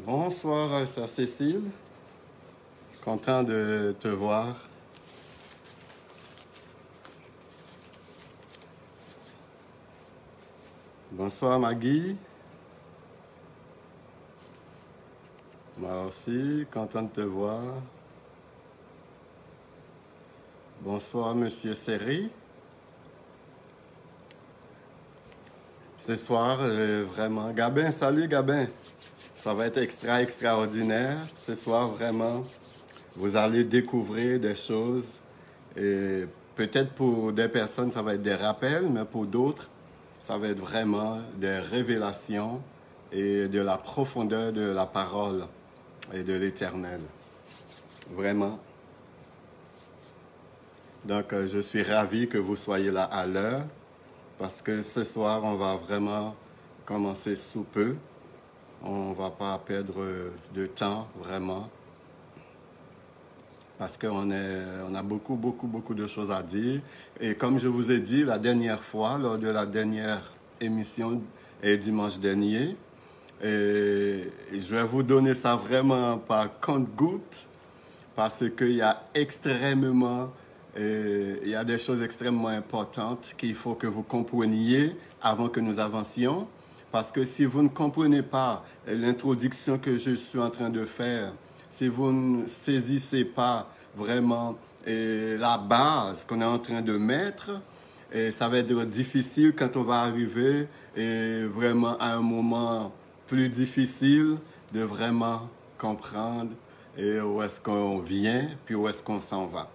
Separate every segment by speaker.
Speaker 1: Bonsoir, sœur Cécile. Content de te voir. Bonsoir, Maggie. Moi aussi, content de te voir. Bonsoir, Monsieur Seri. Ce soir, vraiment... Gabin, salut Gabin. Ça va être extraordinaire. Ce soir, vraiment, vous allez découvrir des choses. Et peut-être pour des personnes, ça va être des rappels, mais pour d'autres, ça va être vraiment des révélations et de la profondeur de la parole et de l'Éternel. Vraiment. Donc, je suis ravi que vous soyez là à l'heure parce que ce soir, on va vraiment commencer sous peu. On ne va pas perdre de temps, vraiment, parce qu'on a beaucoup de choses à dire. Et comme je vous ai dit la dernière fois, lors de la dernière émission dimanche dernier, je vais vous donner ça vraiment par compte-gouttes, parce qu'il y a il y a des choses extrêmement importantes qu'il faut que vous compreniez avant que nous avancions. Parce que si vous ne comprenez pas l'introduction que je suis en train de faire, si vous ne saisissez pas vraiment la base qu'on est en train de mettre, ça va être difficile quand on va arriver vraiment à un moment plus difficile de vraiment comprendre où est-ce qu'on vient, puis où est-ce qu'on s'en va.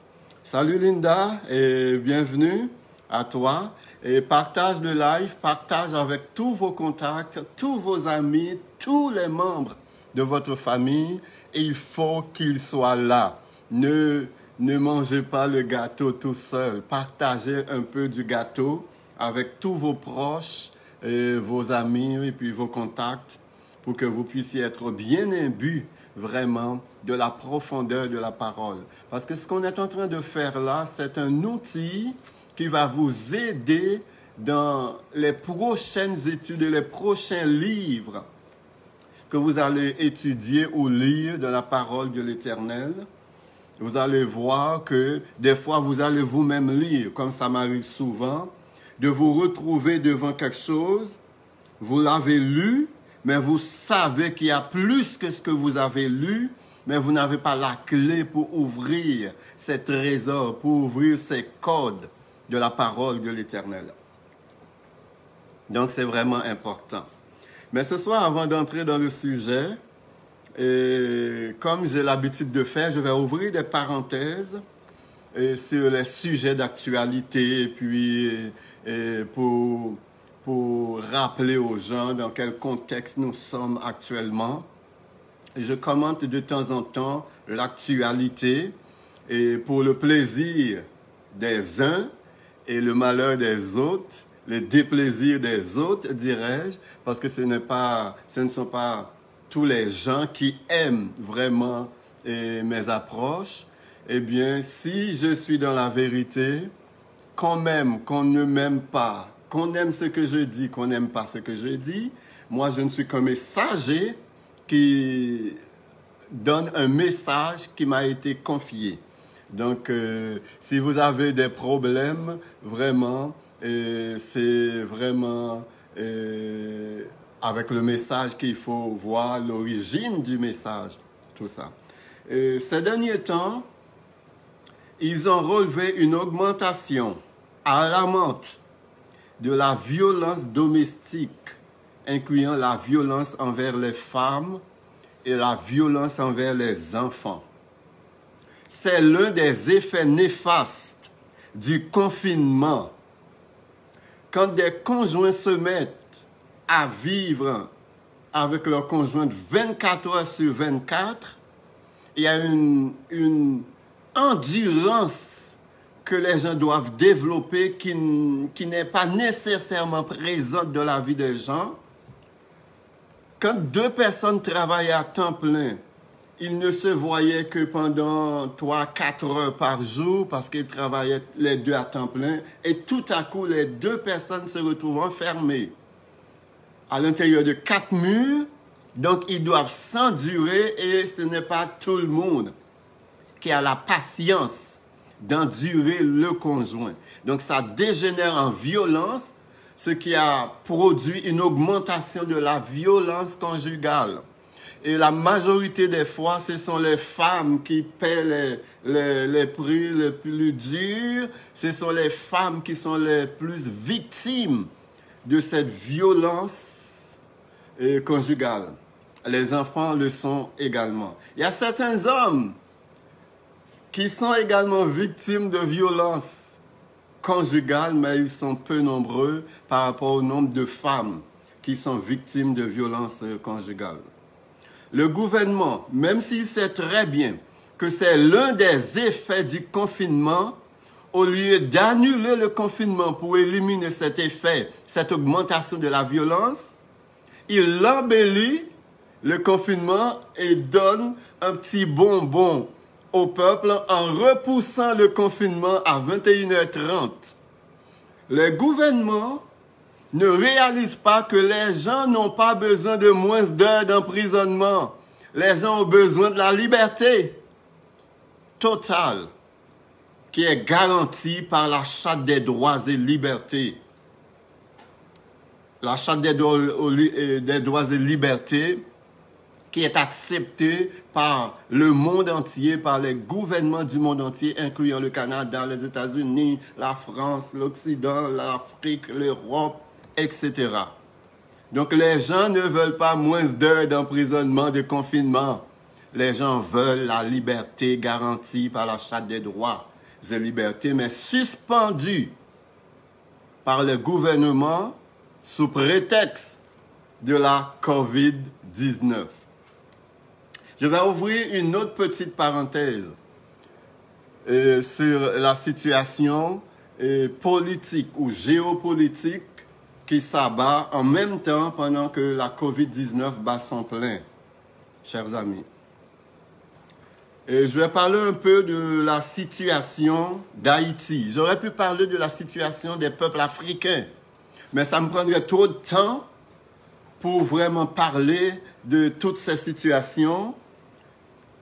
Speaker 1: Salut Linda et bienvenue à toi. Et partage le live, partage avec tous vos contacts, tous vos amis, tous les membres de votre famille. Il faut qu'ils soient là. Ne mangez pas le gâteau tout seul. Partagez un peu du gâteau avec tous vos proches, vos amis et puis vos contacts pour que vous puissiez être bien imbus vraiment de la profondeur de la parole. Parce que ce qu'on est en train de faire là, c'est un outil qui va vous aider dans les prochaines études et les prochains livres que vous allez étudier ou lire de la parole de l'Éternel. Vous allez voir que des fois, vous allez vous-même lire, comme ça m'arrive souvent, de vous retrouver devant quelque chose, vous l'avez lu, mais vous savez qu'il y a plus que ce que vous avez lu, mais vous n'avez pas la clé pour ouvrir ces trésors, pour ouvrir ces codes de la parole de l'Éternel. Donc, c'est vraiment important. Mais ce soir, avant d'entrer dans le sujet, comme j'ai l'habitude de faire, je vais ouvrir des parenthèses sur les sujets d'actualité, et puis pour rappeler aux gens dans quel contexte nous sommes actuellement. Et je commente de temps en temps l'actualité et pour le plaisir des uns et le malheur des autres, le déplaisir des autres, dirais-je, parce que ce ne sont pas tous les gens qui aiment vraiment mes approches. Eh bien, si je suis dans la vérité, qu'on m'aime, qu'on ne m'aime pas, qu'on aime ce que je dis, qu'on n'aime pas ce que je dis, moi, je ne suis qu'un messager qui donne un message qui m'a été confié. Donc, si vous avez des problèmes, vraiment, c'est vraiment avec le message qu'il faut voir l'origine du message, tout ça. Ces derniers temps, ils ont relevé une augmentation alarmante de la violence domestique, incluant la violence envers les femmes et la violence envers les enfants. C'est l'un des effets néfastes du confinement. Quand des conjoints se mettent à vivre avec leur conjointe 24 heures sur 24, il y a une endurance que les gens doivent développer qui n'est pas nécessairement présente dans la vie des gens. Quand deux personnes travaillent à temps plein, ils ne se voyaient que pendant 3-4 heures par jour parce qu'ils travaillaient les deux à temps plein. Et tout à coup, les deux personnes se retrouvent enfermées à l'intérieur de 4 murs Donc, ils doivent s'endurer et ce n'est pas tout le monde qui a la patience d'endurer le conjoint. Donc, ça dégénère en violence, ce qui a produit une augmentation de la violence conjugale. Et la majorité des fois, ce sont les femmes qui paient les prix les plus durs. Ce sont les femmes qui sont les plus victimes de cette violence conjugale. Les enfants le sont également. Il y a certains hommes qui sont également victimes de violences conjugales, mais ils sont peu nombreux par rapport au nombre de femmes qui sont victimes de violences conjugales. Le gouvernement, même s'il sait très bien que c'est l'un des effets du confinement, au lieu d'annuler le confinement pour éliminer cet effet, cette augmentation de la violence, il embellit le confinement et donne un petit bonbon au peuple en repoussant le confinement à 21h30. Le gouvernement ne réalise pas que les gens n'ont pas besoin de moins d'heures d'emprisonnement. Les gens ont besoin de la liberté totale qui est garantie par la Charte des droits et libertés. La Charte des droits et libertés qui est acceptée par le monde entier, par les gouvernements du monde entier, incluant le Canada, les États-Unis, la France, l'Occident, l'Afrique, l'Europe, etc. Donc les gens ne veulent pas moins d'heures d'emprisonnement, de confinement. Les gens veulent la liberté garantie par la Charte des droits et libertés, mais suspendue par le gouvernement sous prétexte de la COVID-19. Je vais ouvrir une autre petite parenthèse sur la situation politique ou géopolitique qui s'abat en même temps pendant que la COVID-19 bat son plein, chers amis. Et je vais parler un peu de la situation d'Haïti. J'aurais pu parler de la situation des peuples africains, mais ça me prendrait trop de temps pour vraiment parler de toutes ces situations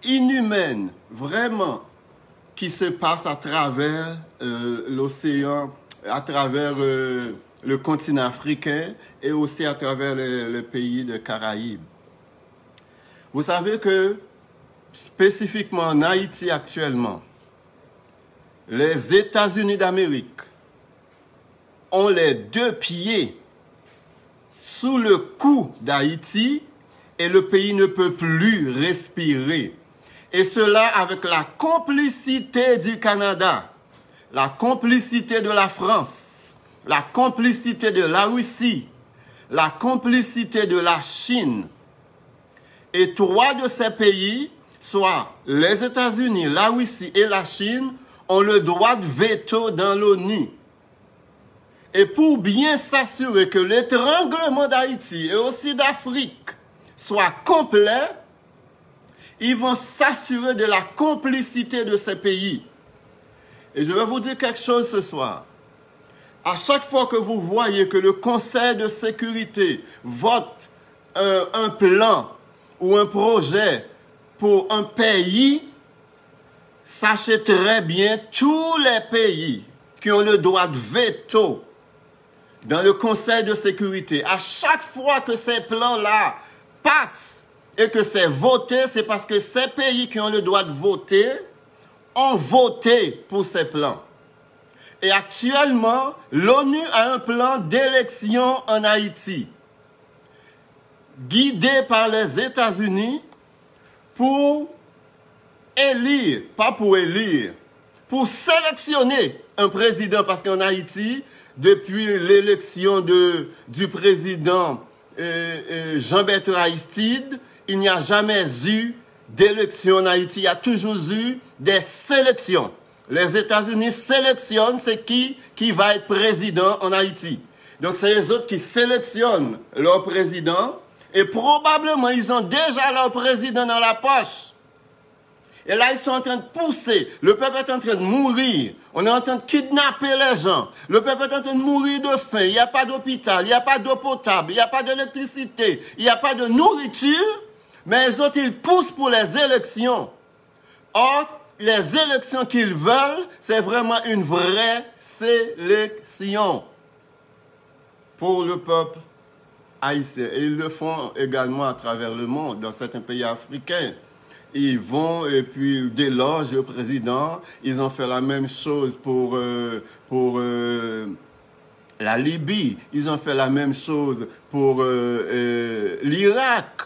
Speaker 1: inhumaines, vraiment, qui se passent à travers l'océan, à travers le continent africain et aussi à travers les pays de Caraïbes. Vous savez que, spécifiquement en Haïti actuellement, les États-Unis d'Amérique ont les deux pieds sous le cou d'Haïti et le pays ne peut plus respirer. Et cela avec la complicité du Canada, la complicité de la France, la complicité de la Russie, la complicité de la Chine. Et trois de ces pays, soit les États-Unis, la Russie et la Chine, ont le droit de veto dans l'ONU. Et pour bien s'assurer que l'étranglement d'Haïti et aussi d'Afrique soit complet, ils vont s'assurer de la complicité de ces pays. Et je vais vous dire quelque chose ce soir. À chaque fois que vous voyez que le Conseil de sécurité vote un plan ou un projet pour un pays, sachez très bien tous les pays qui ont le droit de veto dans le Conseil de sécurité. À chaque fois que ces plans-là passent et que c'est voté, c'est parce que ces pays qui ont le droit de voter ont voté pour ces plans. Et actuellement, l'ONU a un plan d'élection en Haïti, guidé par les États-Unis pour élire, pas pour élire, pour sélectionner un président, parce qu'en Haïti, depuis l'élection du président Jean-Bertrand Aristide, il n'y a jamais eu d'élection en Haïti, il y a toujours eu des sélections. Les États-Unis sélectionnent c'est qui va être président en Haïti. Donc c'est les autres qui sélectionnent leur président et probablement ils ont déjà leur président dans la poche. Et là, ils sont en train de pousser. Le peuple est en train de mourir. On est en train de kidnapper les gens. Le peuple est en train de mourir de faim. Il n'y a pas d'hôpital, il n'y a pas d'eau potable, il n'y a pas d'électricité, il n'y a pas de nourriture. Mais les autres, ils poussent pour les élections. Or, les élections qu'ils veulent, c'est vraiment une vraie sélection pour le peuple haïtien. Et ils le font également à travers le monde, dans certains pays africains. Ils vont et puis délogent le président. Ils ont fait la même chose pour la Libye. Ils ont fait la même chose pour l'Irak.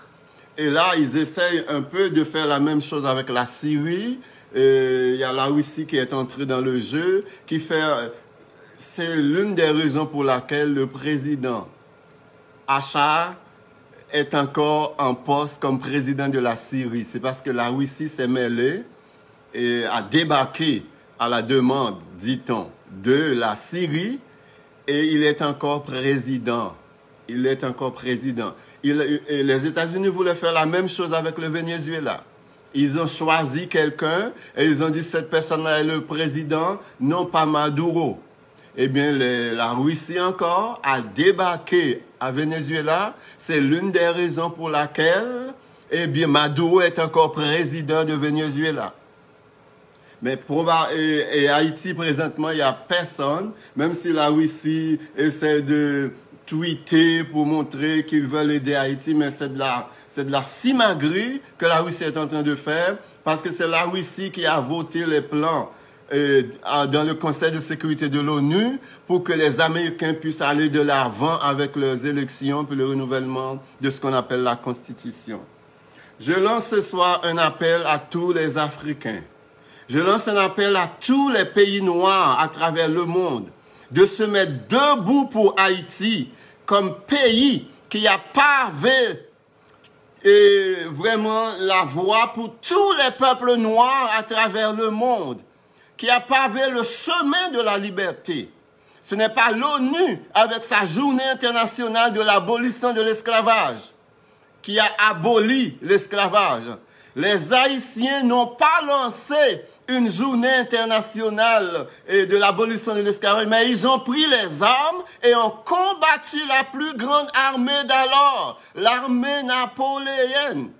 Speaker 1: Et là, ils essayent un peu de faire la même chose avec la Syrie. Il y a la Russie qui est entrée dans le jeu, qui fait... C'est l'une des raisons pour laquelle le président Achar est encore en poste comme président de la Syrie. C'est parce que la Russie s'est mêlée et a débarqué à la demande, dit-on, de la Syrie, et il est encore président. Il est encore président. Et les États-Unis voulaient faire la même chose avec le Venezuela. Ils ont choisi quelqu'un et ils ont dit cette personne-là est le président, non pas Maduro. Eh bien, la Russie encore a débarqué à Venezuela. C'est l'une des raisons pour laquelle, eh bien, Maduro est encore président de Venezuela. Mais et Haïti, présentement, il n'y a personne, même si la Russie essaie de tweeter pour montrer qu'ils veulent aider Haïti, mais c'est de la simagrée que la Russie est en train de faire, parce que c'est la Russie qui a voté les plans dans le Conseil de sécurité de l'ONU pour que les Américains puissent aller de l'avant avec leurs élections puis le renouvellement de ce qu'on appelle la Constitution. Je lance ce soir un appel à tous les Africains. Je lance un appel à tous les pays noirs à travers le monde de se mettre debout pour Haïti comme pays qui a pavé vraiment la voie pour tous les peuples noirs à travers le monde, qui a pavé le chemin de la liberté. Ce n'est pas l'ONU, avec sa journée internationale de l'abolition de l'esclavage, qui a aboli l'esclavage. Les Haïtiens n'ont pas lancé une journée internationale de l'abolition de l'esclavage, mais ils ont pris les armes et ont combattu la plus grande armée d'alors, l'armée napoléonienne,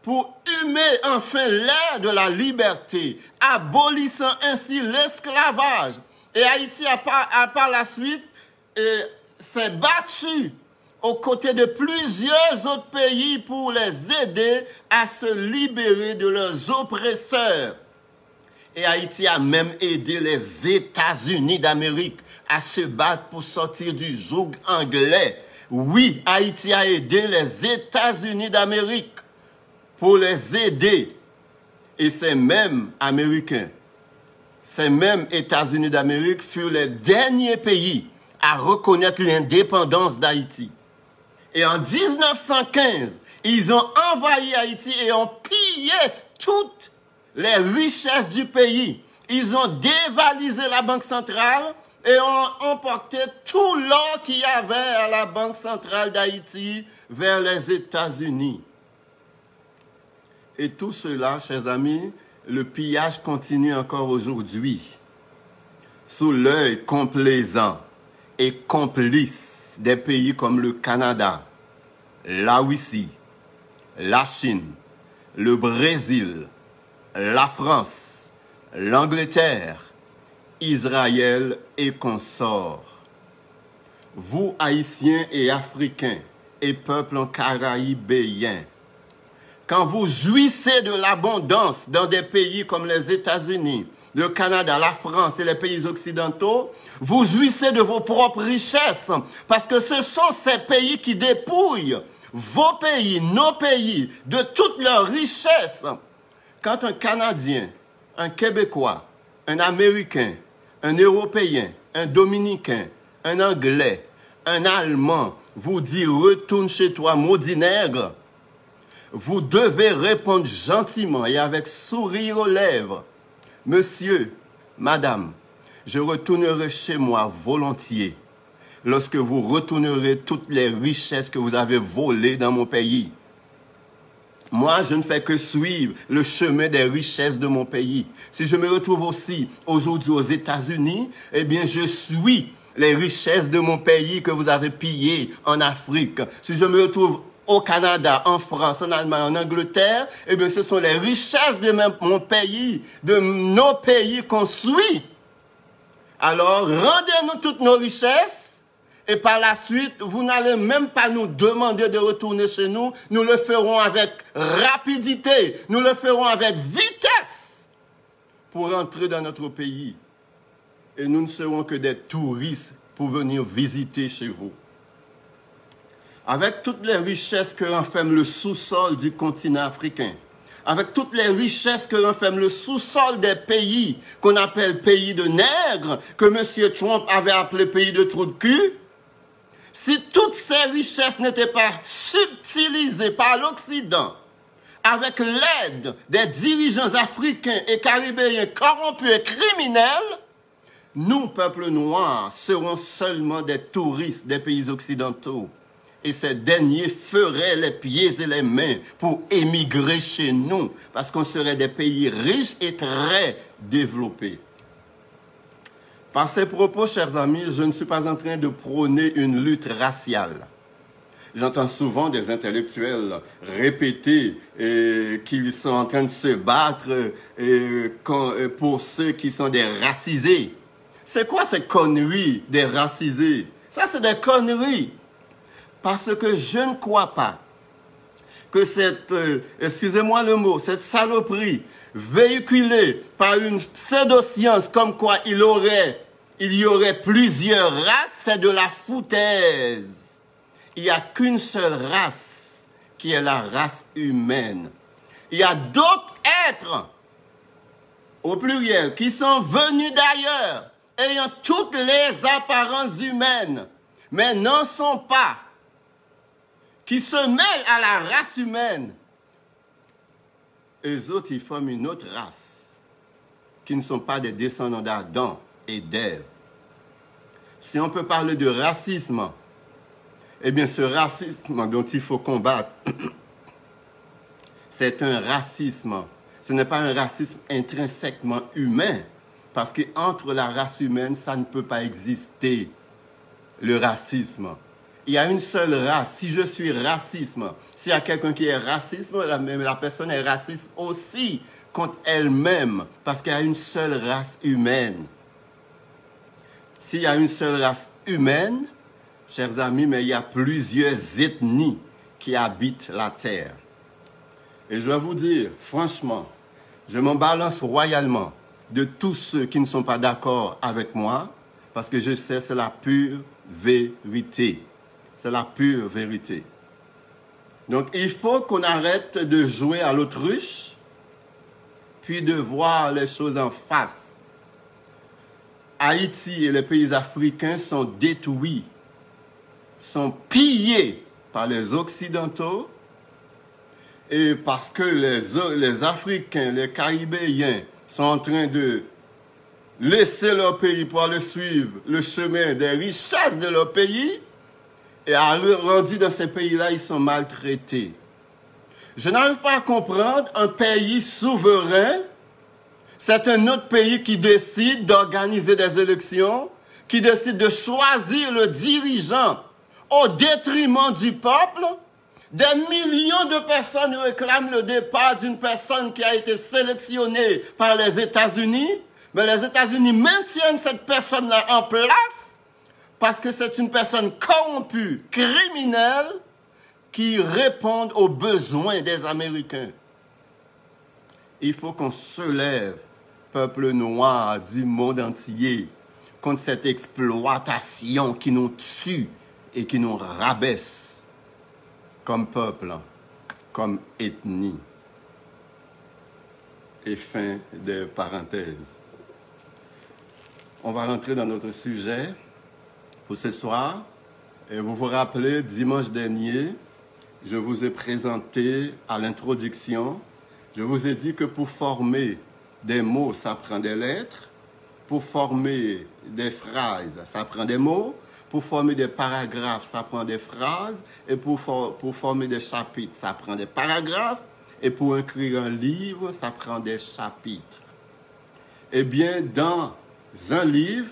Speaker 1: pour humer enfin l'air de la liberté, abolissant ainsi l'esclavage. Et Haïti, par la suite, s'est battu aux côtés de plusieurs autres pays pour les aider à se libérer de leurs oppresseurs. Et Haïti a même aidé les États-Unis d'Amérique à se battre pour sortir du joug anglais. Oui, Haïti a aidé les États-Unis d'Amérique pour les aider. Et ces mêmes Américains, ces mêmes États-Unis d'Amérique furent les derniers pays à reconnaître l'indépendance d'Haïti. Et en 1915, ils ont envahi Haïti et ont pillé toutes les richesses du pays. Ils ont dévalisé la Banque centrale et ont emporté tout l'or qu'il y avait à la Banque centrale d'Haïti vers les États-Unis. Et tout cela, chers amis, le pillage continue encore aujourd'hui, sous l'œil complaisant et complice des pays comme le Canada, la Russie, la Chine, le Brésil, la France, l'Angleterre, Israël et consorts. Vous, Haïtiens et Africains, et peuples caribéens, quand vous jouissez de l'abondance dans des pays comme les États-Unis, le Canada, la France et les pays occidentaux, vous jouissez de vos propres richesses, parce que ce sont ces pays qui dépouillent vos pays, nos pays, de toutes leurs richesses. Quand un Canadien, un Québécois, un Américain, un Européen, un Dominicain, un Anglais, un Allemand vous dit « retourne chez toi, maudit nègre », vous devez répondre gentiment et avec sourire aux lèvres « Monsieur, madame, je retournerai chez moi volontiers lorsque vous retournerez toutes les richesses que vous avez volées dans mon pays. » Moi, je ne fais que suivre le chemin des richesses de mon pays. Si je me retrouve aussi aujourd'hui aux États-Unis, eh bien, je suis les richesses de mon pays que vous avez pillées en Afrique. Si je me retrouve au Canada, en France, en Allemagne, en Angleterre, eh bien, ce sont les richesses de mon pays, de nos pays qu'on suit. Alors, rendez-nous toutes nos richesses. Et par la suite, vous n'allez même pas nous demander de retourner chez nous. Nous le ferons avec rapidité. Nous le ferons avec vitesse pour entrer dans notre pays. Et nous ne serons que des touristes pour venir visiter chez vous. Avec toutes les richesses que renferme le sous-sol du continent africain, avec toutes les richesses que renferme le sous-sol des pays qu'on appelle pays de nègres, que M. Trump avait appelé pays de trous de cul, si toutes ces richesses n'étaient pas subtilisées par l'Occident, avec l'aide des dirigeants africains et caribéens corrompus et criminels, nous, peuple noir, serons seulement des touristes des pays occidentaux. Et ces derniers feraient les pieds et les mains pour émigrer chez nous, parce qu'on serait des pays riches et très développés. Par ces propos, chers amis, je ne suis pas en train de prôner une lutte raciale. J'entends souvent des intellectuels répéter qu'ils sont en train de se battre pour ceux qui sont des racisés. C'est quoi ces conneries des racisés? Ça, c'est des conneries. Parce que je ne crois pas que cette, excusez-moi le mot, cette saloperie véhiculée par une pseudo-science comme quoi il y aurait plusieurs races, c'est de la foutaise. Il n'y a qu'une seule race qui est la race humaine. Il y a d'autres êtres, au pluriel, qui sont venus d'ailleurs, ayant toutes les apparences humaines, mais n'en sont pas, qui se mêlent à la race humaine. Eux autres, ils forment une autre race, qui ne sont pas des descendants d'Adam et d'Ève. Si on peut parler de racisme, eh bien ce racisme dont il faut combattre, c'est un racisme. Ce n'est pas un racisme intrinsèquement humain, parce qu'entre la race humaine, ça ne peut pas exister, le racisme. Il y a une seule race. Si je suis raciste, s'il y a quelqu'un qui est raciste, la personne est raciste aussi contre elle-même, parce qu'il y a une seule race humaine. S'il y a une seule race humaine, chers amis, mais il y a plusieurs ethnies qui habitent la terre. Et je vais vous dire, franchement, je m'en balance royalement de tous ceux qui ne sont pas d'accord avec moi, parce que je sais c'est la pure vérité. C'est la pure vérité. Donc, il faut qu'on arrête de jouer à l'autruche, puis de voir les choses en face. Haïti et les pays africains sont détruits, sont pillés par les Occidentaux, et parce que les Africains, les Caribéens sont en train de laisser leur pays pour aller suivre le chemin des richesses de leur pays, et rendus dans ces pays-là, ils sont maltraités. Je n'arrive pas à comprendre un pays souverain. C'est un autre pays qui décide d'organiser des élections, qui décide de choisir le dirigeant au détriment du peuple. Des millions de personnes réclament le départ d'une personne qui a été sélectionnée par les États-Unis, mais les États-Unis maintiennent cette personne-là en place parce que c'est une personne corrompue, criminelle, qui répond aux besoins des Américains. Il faut qu'on se lève, peuple noir du monde entier, contre cette exploitation qui nous tue et qui nous rabaisse comme peuple, comme ethnie. Et fin de parenthèse. On va rentrer dans notre sujet pour ce soir. Et vous vous rappelez, dimanche dernier, je vous ai présenté à l'introduction, je vous ai dit que pour former des mots, ça prend des lettres. Pour former des phrases, ça prend des mots. Pour former des paragraphes, ça prend des phrases. Et pour former des chapitres, ça prend des paragraphes. Et pour écrire un livre, ça prend des chapitres. Eh bien, dans un livre,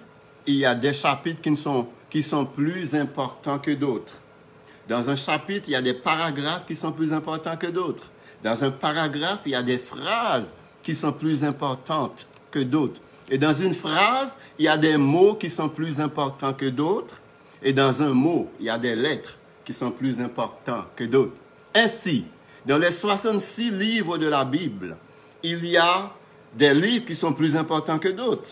Speaker 1: il y a des chapitres qui sont plus importants que d'autres. Dans un chapitre, il y a des paragraphes qui sont plus importants que d'autres. Dans un paragraphe, il y a des phrases qui sont plus importantes que d'autres. Et dans une phrase, il y a des mots qui sont plus importants que d'autres. Et dans un mot, il y a des lettres qui sont plus importantes que d'autres. Ainsi, dans les 66 livres de la Bible, il y a des livres qui sont plus importants que d'autres.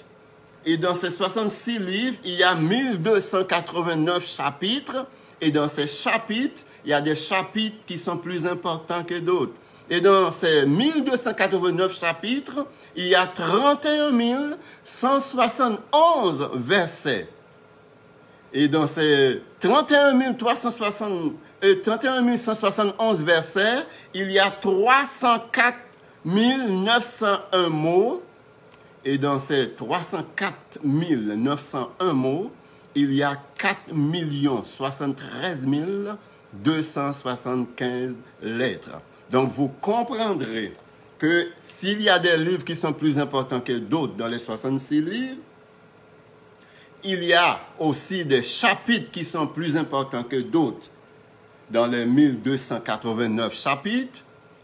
Speaker 1: Et dans ces 66 livres, il y a 1289 chapitres. Et dans ces chapitres, il y a des chapitres qui sont plus importants que d'autres. Et dans ces 1289 chapitres, il y a 31 171 versets. Et dans ces 31 171 versets, il y a 304 901 mots. Et dans ces 304 901 mots, il y a 4 073 275 lettres. Donc, vous comprendrez que s'il y a des livres qui sont plus importants que d'autres dans les 66 livres, il y a aussi des chapitres qui sont plus importants que d'autres dans les 1289 chapitres.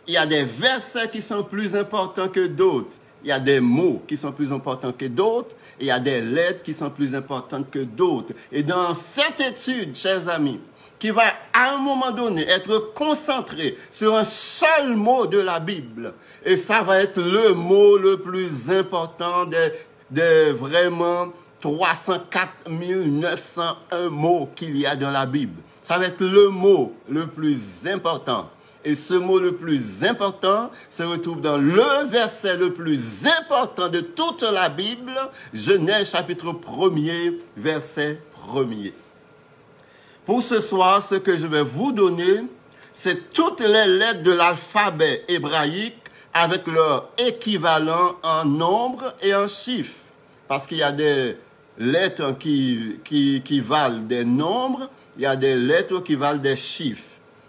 Speaker 1: Il y a des versets qui sont plus importants que d'autres. Il y a des mots qui sont plus importants que d'autres. Et il y a des lettres qui sont plus importantes que d'autres. Et dans cette étude, chers amis, qui va à un moment donné être concentrée sur un seul mot de la Bible, et ça va être le mot le plus important des vraiment 304 901 mots qu'il y a dans la Bible. Ça va être le mot le plus important. Et ce mot le plus important se retrouve dans le verset le plus important de toute la Bible, Genèse chapitre 1er, verset 1er. Pour ce soir, ce que je vais vous donner, c'est toutes les lettres de l'alphabet hébraïque avec leur équivalent en nombre et en chiffres. Parce qu'il y a des lettres qui valent des nombres, il y a des lettres qui valent des chiffres.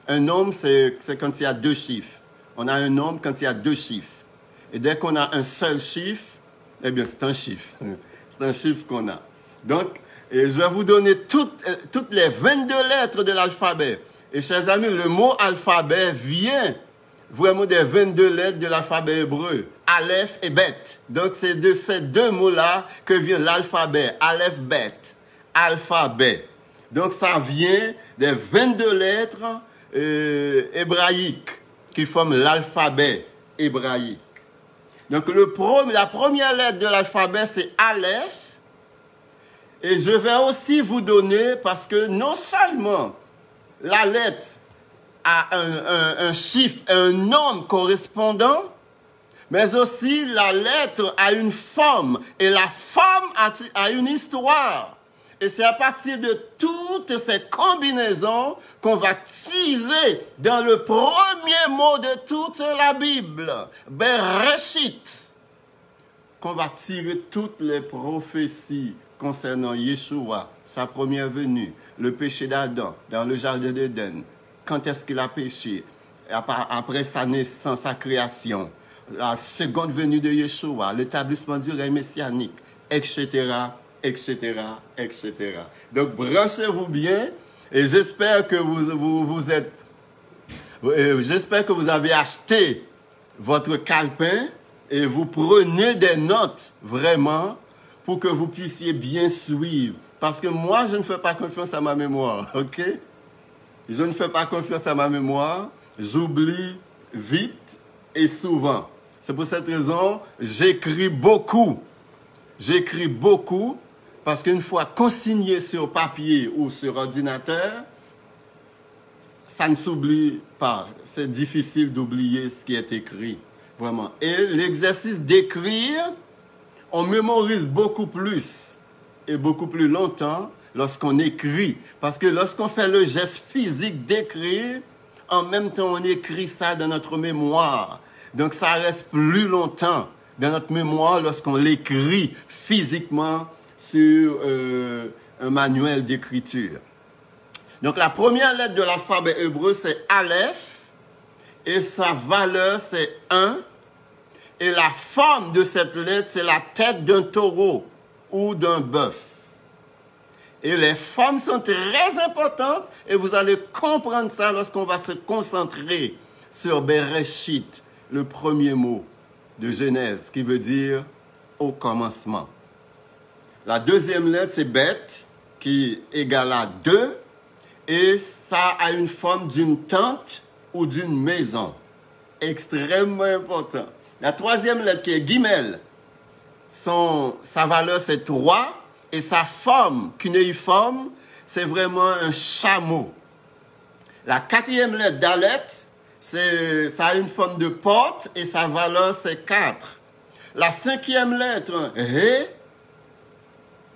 Speaker 1: Un nombre, c'est quand il y a deux chiffres. On a un nombre quand il y a deux chiffres. Et dès qu'on a un seul chiffre, eh bien, c'est un chiffre. C'est un chiffre qu'on a. Donc, je vais vous donner toutes les 22 lettres de l'alphabet. Et chers amis, le mot alphabet vient vraiment des 22 lettres de l'alphabet hébreu. Aleph et Bet. Donc, c'est de ces deux mots-là que vient l'alphabet. Aleph, Bet. Alphabet. Donc, ça vient des 22 lettres hébraïques qui forment l'alphabet hébraïque. Donc, la première lettre de l'alphabet, c'est Aleph. Et je vais aussi vous donner, parce que non seulement la lettre a un chiffre, un nombre correspondant, mais aussi la lettre a une forme. Et la forme a une histoire. Et c'est à partir de toutes ces combinaisons qu'on va tirer dans le premier mot de toute la Bible, Bereshit, qu'on va tirer toutes les prophéties concernant Yeshua, sa première venue, le péché d'Adam dans le jardin d'Éden, quand est-ce qu'il a péché, après sa naissance, sa création, la seconde venue de Yeshua, l'établissement du règne messianique, etc., etc., etc. Donc, branchez-vous bien et j'espère que j'espère que vous avez acheté votre calepin et vous prenez des notes vraiment pour que vous puissiez bien suivre. Parce que moi, je ne fais pas confiance à ma mémoire, ok? Je ne fais pas confiance à ma mémoire, j'oublie vite et souvent. C'est pour cette raison, j'écris beaucoup. J'écris beaucoup parce qu'une fois consigné sur papier ou sur ordinateur, ça ne s'oublie pas. C'est difficile d'oublier ce qui est écrit, vraiment. Et l'exercice d'écrire, on mémorise beaucoup plus et beaucoup plus longtemps lorsqu'on écrit. Parce que lorsqu'on fait le geste physique d'écrire, en même temps, on écrit ça dans notre mémoire. Donc, ça reste plus longtemps dans notre mémoire lorsqu'on l'écrit physiquement sur un manuel d'écriture. Donc, la première lettre de l'alphabet hébreu, c'est Aleph. et sa valeur c'est 1. Et la forme de cette lettre, c'est la tête d'un taureau ou d'un bœuf. Et les formes sont très importantes et vous allez comprendre ça lorsqu'on va se concentrer sur Bereshit, le premier mot de Genèse, qui veut dire au commencement. La deuxième lettre, c'est Bet, qui égale à 2, et ça a une forme d'une tente ou d'une maison. Extrêmement important. La troisième lettre, qui est Gimel, sa valeur, c'est 3, et sa forme, cunéiforme, c'est vraiment un chameau. La quatrième lettre, Dalet, ça a une forme de porte, et sa valeur, c'est 4. La cinquième lettre, He,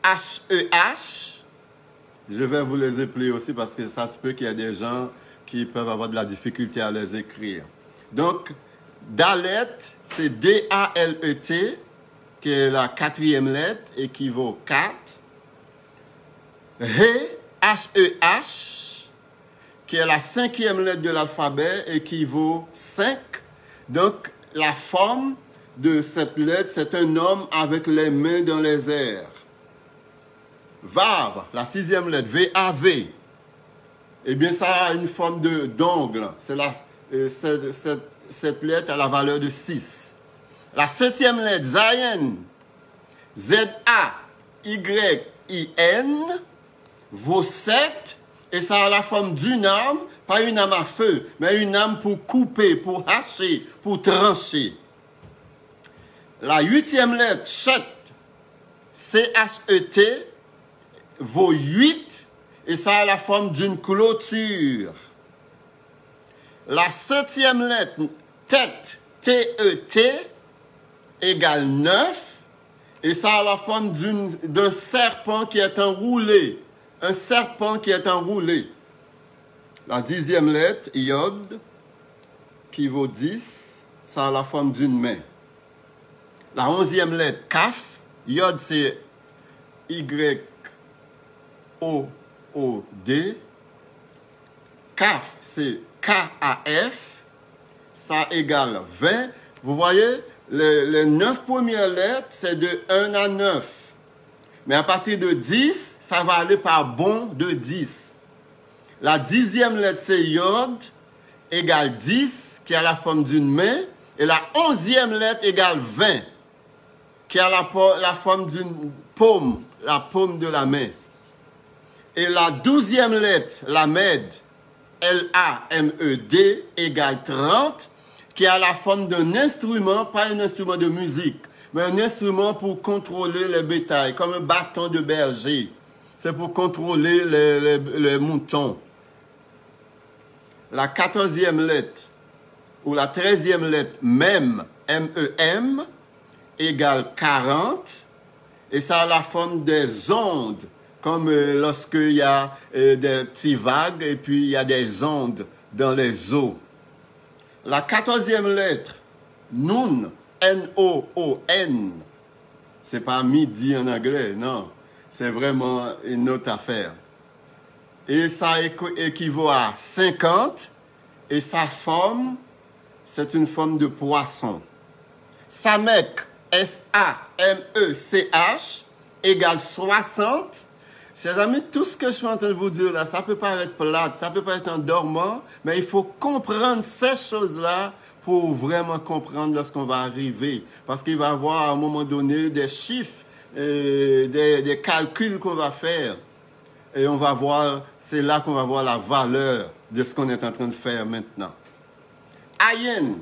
Speaker 1: H-E-H, je vais vous les épeler aussi, parce que ça se peut qu'il y ait des gens qui peuvent avoir de la difficulté à les écrire. Donc, Dalet, c'est D-A-L-E-T, qui est la quatrième lettre, équivaut 4. He, H-E-H, qui est la cinquième lettre de l'alphabet, équivaut 5. Donc, la forme de cette lettre, c'est un homme avec les mains dans les airs. Vav, la sixième lettre, V-A-V, eh bien, ça a une forme d'ongle. Cette lettre a la valeur de 6. La septième lettre, Zayin, Z-A-Y-I-N, vaut 7, et ça a la forme d'une arme, pas une arme à feu, mais une arme pour couper, pour hacher, pour trancher. La huitième lettre, Chet, C-H-E-T, vaut 8, et ça a la forme d'une clôture. La septième lettre, Tête, T-E-T, égale 9, et ça a la forme d'un serpent qui est enroulé. Un serpent qui est enroulé. La dixième lettre, Yod, qui vaut 10, ça a la forme d'une main. La onzième lettre, Kaf, Yod c'est Y-O-O-D, Kaf c'est K-A-F, ça égale 20. Vous voyez, les 9 premières lettres, c'est de 1 à 9. Mais à partir de 10, ça va aller par bond de 10. La dixième lettre, c'est Yod, égale 10, qui a la forme d'une main. Et la onzième lettre égale 20, qui a la forme d'une paume, la paume de la main. Et la douzième lettre, la Med, L-A-M-E-D, égale 30, qui a la forme d'un instrument, pas un instrument de musique, mais un instrument pour contrôler les bétails, comme un bâton de berger. C'est pour contrôler les moutons. La 14e lettre, ou la 13e lettre, Mem, M-E-M, égale 40, et ça a la forme des ondes, comme lorsqu'il y a des petits vagues, et puis il y a des ondes dans les eaux. La 14e lettre, Nun, N-O-O-N, c'est pas midi en anglais, non. C'est vraiment une autre affaire. Et ça équivaut à 50, et sa forme, c'est une forme de poisson. Samek, S-A-M-E-C-H, égale 60. Chers amis, tout ce que je suis en train de vous dire là, ça peut paraître plate, ça peut paraître endormant, mais il faut comprendre ces choses-là pour vraiment comprendre lorsqu'on va arriver. Parce qu'il va y avoir à un moment donné des chiffres, des calculs qu'on va faire. Et on va voir, c'est là qu'on va voir la valeur de ce qu'on est en train de faire maintenant. Ayin,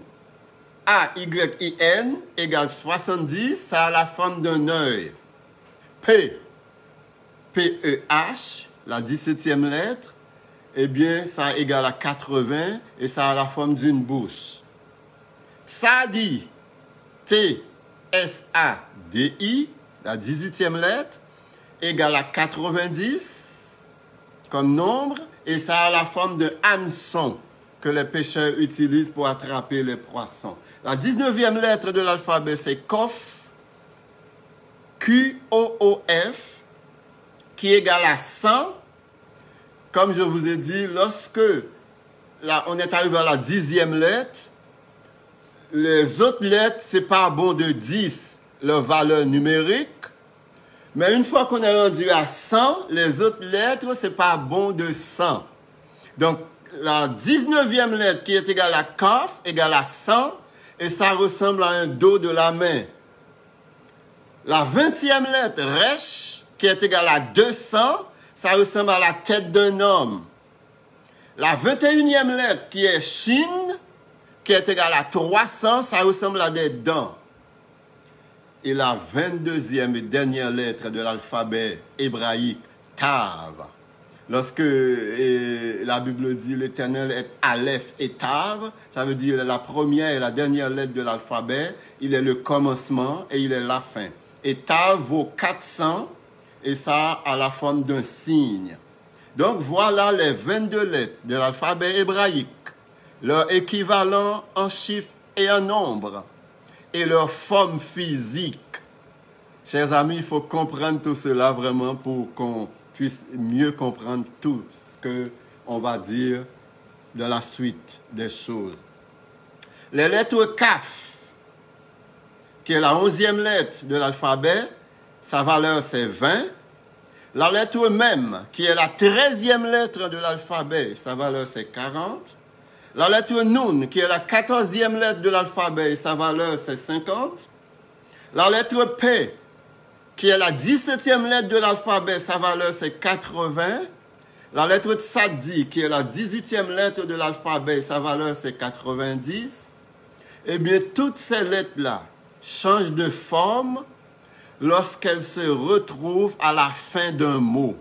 Speaker 1: A-Y-I-N, égale 70, ça a la forme d'un œil. P, P-E-H, la 17e lettre, eh bien, ça égale à 80 et ça a la forme d'une bouche. Tsadi, T-S-A-D-I, la 18e lettre, égale à 90 comme nombre et ça a la forme d'un hameçon que les pêcheurs utilisent pour attraper les poissons. La 19e lettre de l'alphabet, c'est Kof, Q-O-O-F, qui égale à 100. Comme je vous ai dit, lorsque là, on est arrivé à la 10e lettre. Les autres lettres, c'est pas bon de 10, leur valeur numérique. Mais une fois qu'on est rendu à 100, les autres lettres, c'est pas bon de 100. Donc, la 19e lettre qui est égale à Kaf, égale à 100, et ça ressemble à un dos de la main. La 20e lettre, Resh, qui est égale à 200, ça ressemble à la tête d'un homme. La 21e lettre, qui est Shin, qui est égale à 300, ça ressemble à des dents. Et la 22e et dernière lettre de l'alphabet hébraïque, Tav. Lorsque la Bible dit l'Éternel est Aleph et Tav, ça veut dire la première et la dernière lettre de l'alphabet, il est le commencement et il est la fin. Et Tav vaut 400 et ça a la forme d'un signe. Donc voilà les 22 lettres de l'alphabet hébraïque, leur équivalent en chiffres et en nombres, et leur forme physique. Chers amis, il faut comprendre tout cela vraiment pour qu'on puisse mieux comprendre tout ce qu'on va dire dans la suite des choses. Les lettres Kaf, qui est la 11e lettre de l'alphabet, sa valeur c'est 20. La lettre Mem, qui est la 13e lettre de l'alphabet, sa valeur c'est 40. La lettre Nun, qui est la 14e lettre de l'alphabet, sa valeur c'est 50. La lettre P, qui est la 17e lettre de l'alphabet, sa valeur c'est 80. La lettre Tzadi, qui est la 18e lettre de l'alphabet, sa valeur c'est 90. Eh bien, toutes ces lettres-là changent de forme lorsqu'elles se retrouvent à la fin d'un mot.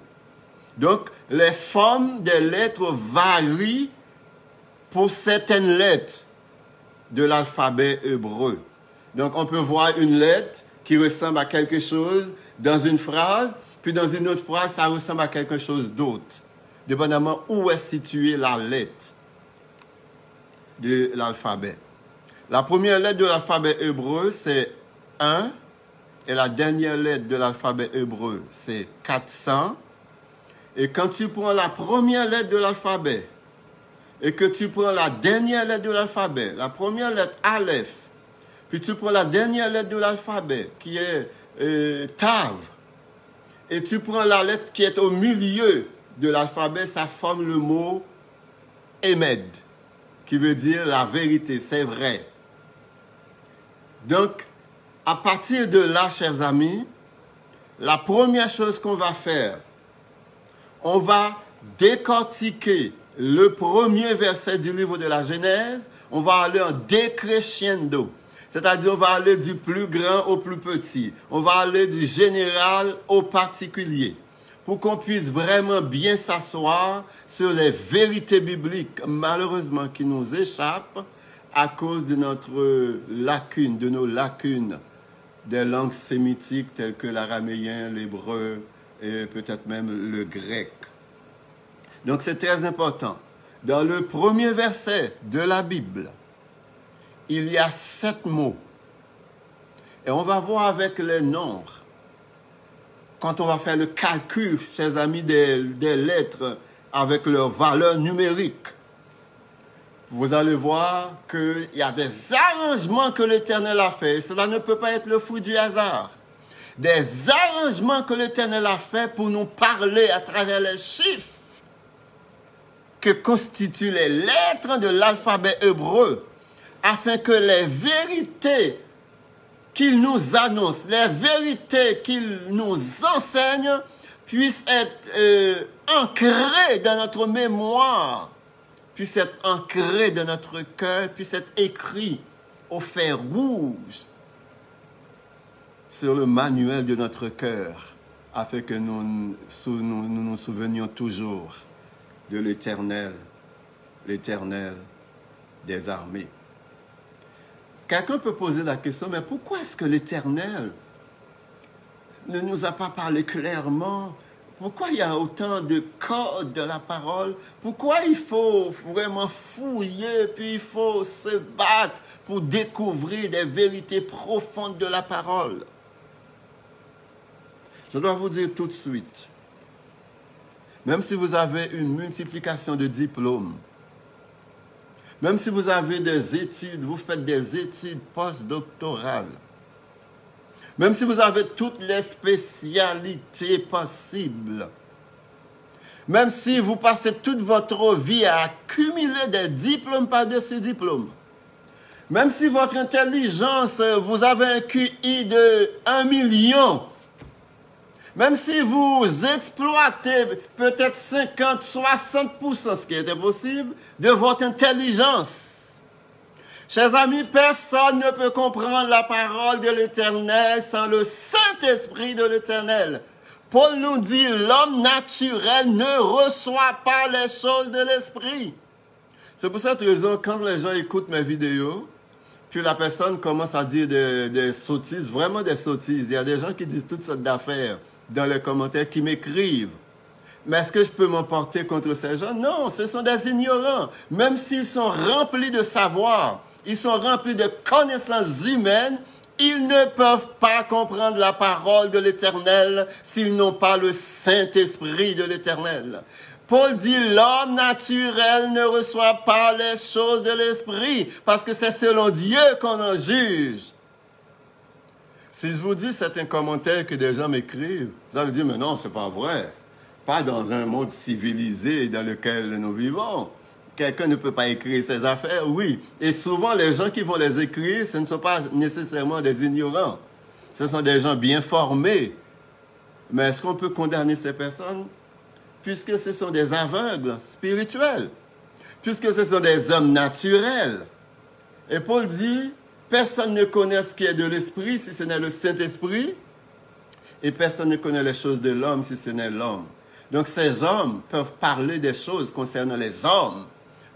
Speaker 1: Donc, les formes des lettres varient pour certaines lettres de l'alphabet hébreu. Donc, on peut voir une lettre qui ressemble à quelque chose dans une phrase, puis dans une autre phrase, ça ressemble à quelque chose d'autre, dépendamment où est située la lettre de l'alphabet. La première lettre de l'alphabet hébreu, c'est 1, et la dernière lettre de l'alphabet hébreu, c'est 400. Et quand tu prends la première lettre de l'alphabet, et que tu prends la dernière lettre de l'alphabet, la première lettre Aleph, puis tu prends la dernière lettre de l'alphabet, qui est Tav, et tu prends la lettre qui est au milieu de l'alphabet, ça forme le mot Emed, qui veut dire la vérité, c'est vrai. Donc, à partir de là, chers amis, la première chose qu'on va faire, on va décortiquer le premier verset du livre de la Genèse, on va aller en décrescendo. C'est-à-dire, on va aller du plus grand au plus petit. On va aller du général au particulier. Pour qu'on puisse vraiment bien s'asseoir sur les vérités bibliques, malheureusement, qui nous échappent à cause de notre lacune, de nos lacunes des langues sémitiques telles que l'araméen, l'hébreu et peut-être même le grec. Donc, c'est très important. Dans le premier verset de la Bible, il y a 7 mots. Et on va voir avec les nombres. Quand on va faire le calcul, chers amis, des lettres avec leur valeur numérique, vous allez voir qu'il y a des arrangements que l'Éternel a fait. Et cela ne peut pas être le fruit du hasard. Des arrangements que l'Éternel a fait pour nous parler à travers les chiffres que constituent les lettres de l'alphabet hébreu, afin que les vérités qu'il nous annonce, les vérités qu'il nous enseigne, puissent être ancrées dans notre mémoire, puissent être ancrées dans notre cœur, puissent être écrites au fer rouge sur le manuel de notre cœur, afin que nous nous souvenions toujours de l'Éternel, l'Éternel des armées. Quelqu'un peut poser la question, mais pourquoi est-ce que l'Éternel ne nous a pas parlé clairement? Pourquoi il y a autant de codes de la parole? Pourquoi il faut vraiment fouiller, puis il faut se battre pour découvrir des vérités profondes de la parole? Je dois vous dire tout de suite, même si vous avez une multiplication de diplômes, Même si vous avez des études, vous faites des études postdoctorales, même si vous avez toutes les spécialités possibles, même si vous passez toute votre vie à accumuler des diplômes par-dessus diplômes, même si votre intelligence, vous avez un QI de 1 million, même si vous exploitez peut-être 50, 60%, ce qui est impossible, de votre intelligence, chers amis, personne ne peut comprendre la parole de l'Éternel sans le Saint-Esprit de l'Éternel. Paul nous dit, l'homme naturel ne reçoit pas les choses de l'Esprit. C'est pour cette raison, quand les gens écoutent mes vidéos, puis la personne commence à dire des sottises, vraiment des sottises. Il y a des gens qui disent toutes sortes d'affaires dans les commentaires, qui m'écrivent. Mais est-ce que je peux m'emporter contre ces gens? Non, ce sont des ignorants. Même s'ils sont remplis de savoir, ils sont remplis de connaissances humaines, ils ne peuvent pas comprendre la parole de l'Éternel s'ils n'ont pas le Saint-Esprit de l'Éternel. Paul dit, l'homme naturel ne reçoit pas les choses de l'Esprit, parce que c'est selon Dieu qu'on en juge. Si je vous dis certains commentaires que des gens m'écrivent, vous allez dire, mais non, c'est pas vrai. Pas dans un monde civilisé dans lequel nous vivons. Quelqu'un ne peut pas écrire ses affaires, oui. Et souvent, les gens qui vont les écrire, ce ne sont pas nécessairement des ignorants. Ce sont des gens bien formés. Mais est-ce qu'on peut condamner ces personnes? Puisque ce sont des aveugles spirituels. Puisque ce sont des hommes naturels. Et Paul dit, personne ne connaît ce qui est de l'esprit si ce n'est le Saint-Esprit. Et personne ne connaît les choses de l'homme si ce n'est l'homme. Donc ces hommes peuvent parler des choses concernant les hommes.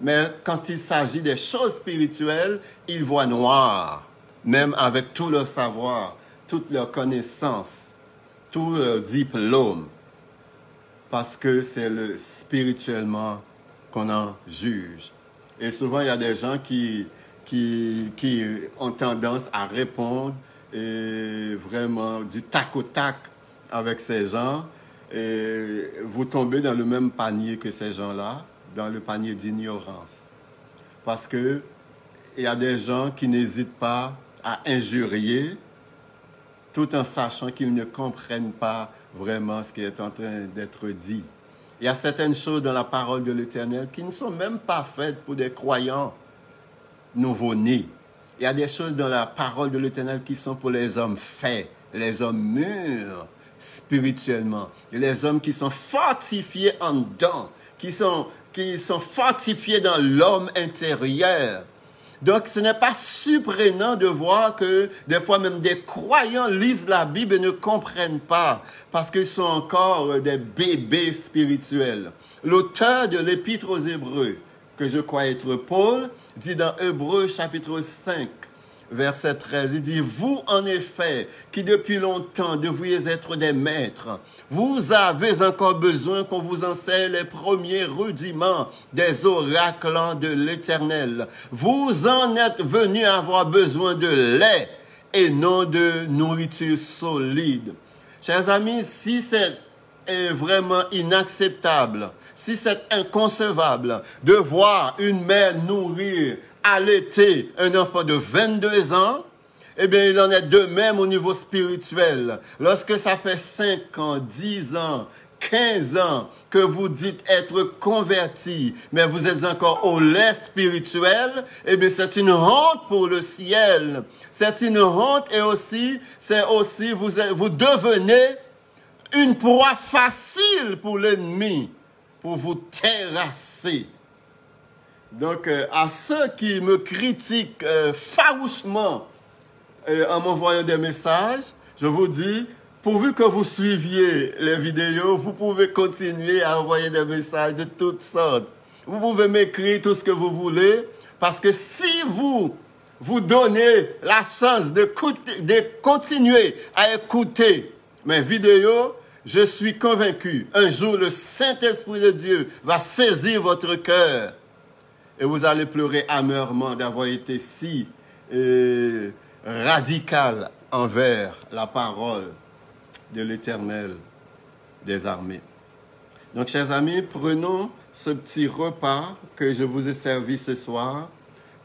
Speaker 1: Mais quand il s'agit des choses spirituelles, ils voient noir. Même avec tout leur savoir, toute leur connaissance, tout leur diplôme. Parce que c'est spirituellement qu'on en juge. Et souvent, il y a des gens qui ont tendance à répondre et vraiment du tac au tac avec ces gens. Et vous tombez dans le même panier que ces gens-là, dans le panier d'ignorance. Parce que il y a des gens qui n'hésitent pas à injurier tout en sachant qu'ils ne comprennent pas vraiment ce qui est en train d'être dit. Il y a certaines choses dans la parole de l'Éternel qui ne sont même pas faites pour des croyants nouveau-nés. Il y a des choses dans la parole de l'Éternel qui sont pour les hommes faits, les hommes mûrs spirituellement, et les hommes qui sont fortifiés en dedans, qui sont fortifiés dans l'homme intérieur. Donc, ce n'est pas surprenant de voir que des fois même des croyants lisent la Bible et ne comprennent pas parce qu'ils sont encore des bébés spirituels. L'auteur de l'Épître aux Hébreux, que je crois être Paul, dit dans Hébreux chapitre 5, verset 13, il dit, « Vous, en effet, qui depuis longtemps deviez être des maîtres, vous avez encore besoin qu'on vous enseigne les premiers rudiments des oracles de l'Éternel. Vous en êtes venus avoir besoin de lait et non de nourriture solide. » Chers amis, si c'est vraiment inacceptable, si c'est inconcevable de voir une mère nourrir, allaiter un enfant de 22 ans, eh bien, il en est de même au niveau spirituel. Lorsque ça fait 5 ans, 10 ans, 15 ans que vous dites être converti, mais vous êtes encore au lait spirituel, eh bien, c'est une honte pour le ciel. C'est une honte et aussi, vous devenez une proie facile pour l'ennemi, pour vous terrasser. Donc, à ceux qui me critiquent farouchement en m'envoyant des messages, je vous dis, pourvu que vous suiviez les vidéos, vous pouvez continuer à envoyer des messages de toutes sortes. Vous pouvez m'écrire tout ce que vous voulez, parce que si vous donnez la chance de continuer à écouter mes vidéos, je suis convaincu, un jour le Saint-Esprit de Dieu va saisir votre cœur. Et vous allez pleurer amèrement d'avoir été si radical envers la parole de l'Éternel des armées. Donc, chers amis, prenons ce petit repas que je vous ai servi ce soir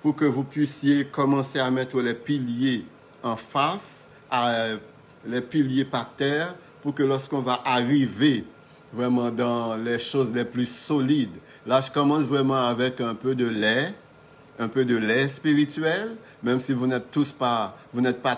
Speaker 1: pour que vous puissiez commencer à mettre les piliers en face, les piliers par terre, pour que lorsqu'on va arriver vraiment dans les choses les plus solides, là je commence vraiment avec un peu de lait spirituel, même si vous n'êtes pas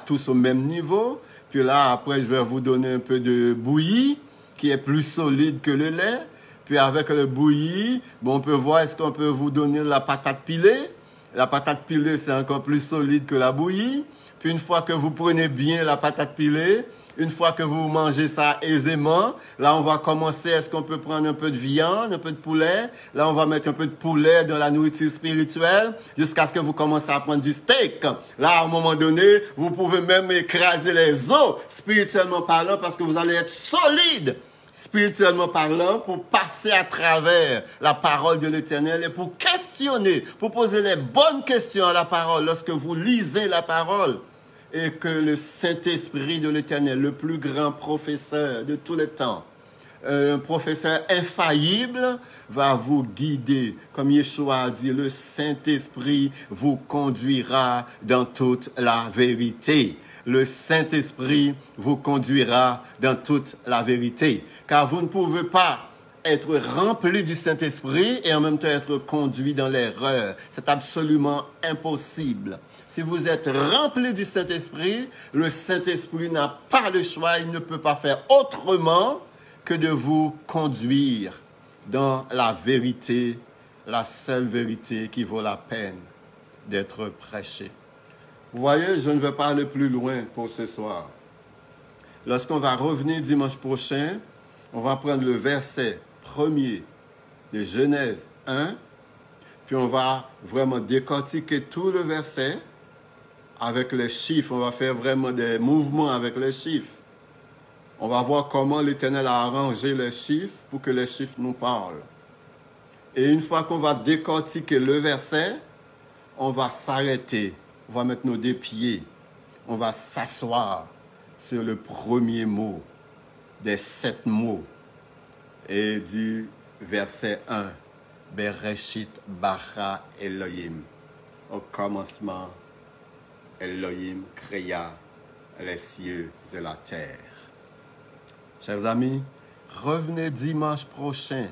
Speaker 1: tous au même niveau. Puis là, après, je vais vous donner un peu de bouillie, qui est plus solide que le lait. Puis avec le bouilli, bon, on peut voir, est-ce qu'on peut vous donner la patate pilée. La patate pilée, c'est encore plus solide que la bouillie. Puis une fois que vous prenez bien la patate pilée, une fois que vous mangez ça aisément, là, on va commencer, est-ce qu'on peut prendre un peu de viande, un peu de poulet? Là, on va mettre un peu de poulet dans la nourriture spirituelle jusqu'à ce que vous commencez à prendre du steak. Là, à un moment donné, vous pouvez même écraser les os, spirituellement parlant, parce que vous allez être solide, spirituellement parlant, pour passer à travers la parole de l'Éternel et pour questionner, pour poser les bonnes questions à la parole lorsque vous lisez la parole. Et que le Saint-Esprit de l'Éternel, le plus grand professeur de tous les temps, un professeur infaillible, va vous guider. Comme Yeshua a dit, le Saint-Esprit vous conduira dans toute la vérité. Le Saint-Esprit vous conduira dans toute la vérité. Car vous ne pouvez pas être rempli du Saint-Esprit et en même temps être conduit dans l'erreur. C'est absolument impossible. Si vous êtes rempli du Saint-Esprit, le Saint-Esprit n'a pas le choix, il ne peut pas faire autrement que de vous conduire dans la vérité, la seule vérité qui vaut la peine d'être prêchée. Vous voyez, je ne vais pas aller plus loin pour ce soir. Lorsqu'on va revenir dimanche prochain, on va prendre le verset 1er de Genèse 1, puis on va vraiment décortiquer tout le verset avec les chiffres. On va faire vraiment des mouvements avec les chiffres. On va voir comment l'Éternel a arrangé les chiffres pour que les chiffres nous parlent. Et une fois qu'on va décortiquer le verset, on va s'arrêter. On va mettre nos deux pieds. On va s'asseoir sur le premier mot des 7 mots. Et du verset 1, Bereshit bara Elohim. Au commencement, Elohim créa les cieux et la terre. Chers amis, revenez dimanche prochain.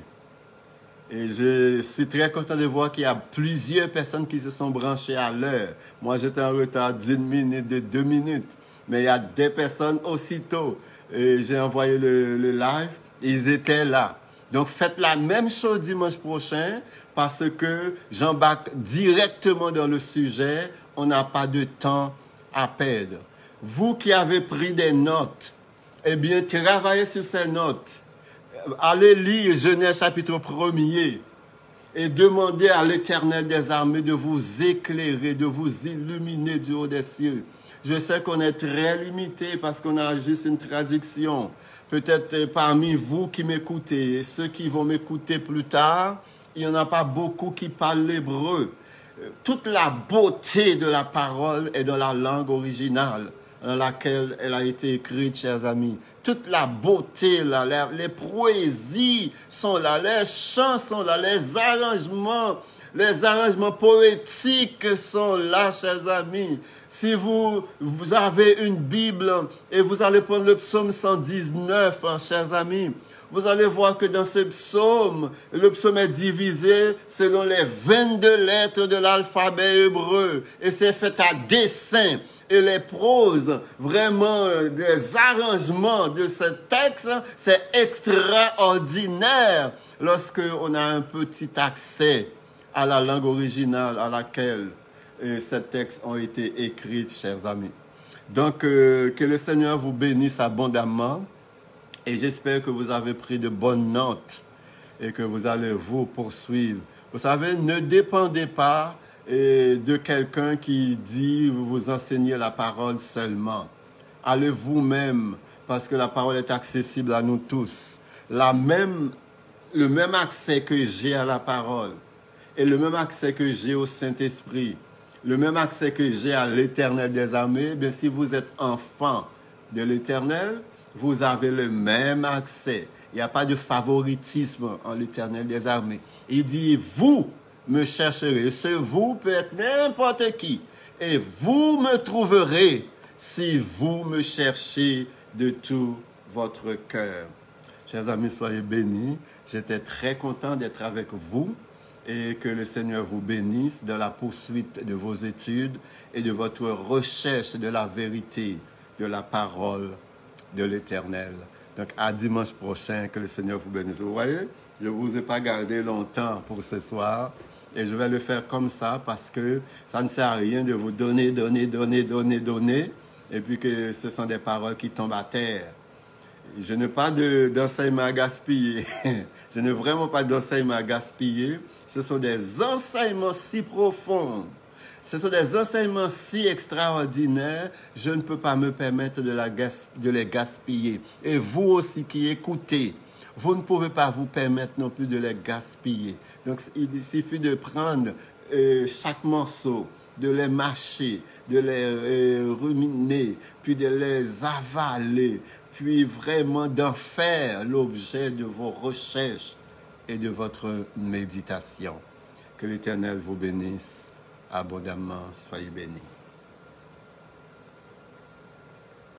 Speaker 1: Et je suis très content de voir qu'il y a plusieurs personnes qui se sont branchées à l'heure. Moi, j'étais en retard d'1 minute, de 2 minutes. Mais il y a des personnes aussitôt. Et j'ai envoyé le live. Ils étaient là. Donc, faites la même chose dimanche prochain parce que j'embarque directement dans le sujet. On n'a pas de temps à perdre. Vous qui avez pris des notes, eh bien, travaillez sur ces notes. Allez lire Genèse chapitre 1er et demandez à l'Éternel des armées de vous éclairer, de vous illuminer du haut des cieux. Je sais qu'on est très limité parce qu'on a juste une traduction. Peut-être parmi vous qui m'écoutez et ceux qui vont m'écouter plus tard, il n'y en a pas beaucoup qui parlent l'hébreu. Toute la beauté de la parole est dans la langue originale dans laquelle elle a été écrite, chers amis. Toute la beauté, là, les poésies sont là, les chants sont là, les arrangements poétiques sont là, chers amis. Si vous avez une Bible et vous allez prendre le psaume 119, hein, chers amis, vous allez voir que dans ce psaume, le psaume est divisé selon les 22 lettres de l'alphabet hébreu. Et c'est fait à dessein. Et les proses, vraiment, les arrangements de ce texte, c'est extraordinaire lorsqu'on a un petit accès à la langue originale à laquelle ces textes ont été écrits, chers amis. Donc, que le Seigneur vous bénisse abondamment. Et j'espère que vous avez pris de bonnes notes et que vous allez vous poursuivre. Vous savez, ne dépendez pas de quelqu'un qui dit vous enseignez la parole seulement. Allez vous-même, parce que la parole est accessible à nous tous. Le même accès que j'ai à la parole et le même accès que j'ai au Saint-Esprit, le même accès que j'ai à l'Éternel des armées, bien, si vous êtes enfant de l'Éternel, vous avez le même accès. Il n'y a pas de favoritisme en l'Éternel des armées. Il dit, vous me chercherez. Ce vous peut être n'importe qui. Et vous me trouverez si vous me cherchez de tout votre cœur. Chers amis, soyez bénis. J'étais très content d'être avec vous et que le Seigneur vous bénisse dans la poursuite de vos études et de votre recherche de la vérité, de la parole de l'Éternel. Donc, à dimanche prochain, que le Seigneur vous bénisse. Vous voyez, je ne vous ai pas gardé longtemps pour ce soir et je vais le faire comme ça parce que ça ne sert à rien de vous donner et puis que ce sont des paroles qui tombent à terre. Je n'ai pas d'enseignement à gaspiller. Je n'ai vraiment pas d'enseignement à gaspiller. Ce sont des enseignements si profonds. Ce sont des enseignements si extraordinaires. Je ne peux pas me permettre de les gaspiller. Et vous aussi qui écoutez, vous ne pouvez pas vous permettre non plus de les gaspiller. Donc, il suffit de prendre chaque morceau, de les mâcher, de les ruminer, puis de les avaler, puis vraiment d'en faire l'objet de vos recherches et de votre méditation. Que l'Éternel vous bénisse abondamment. Soyez bénis.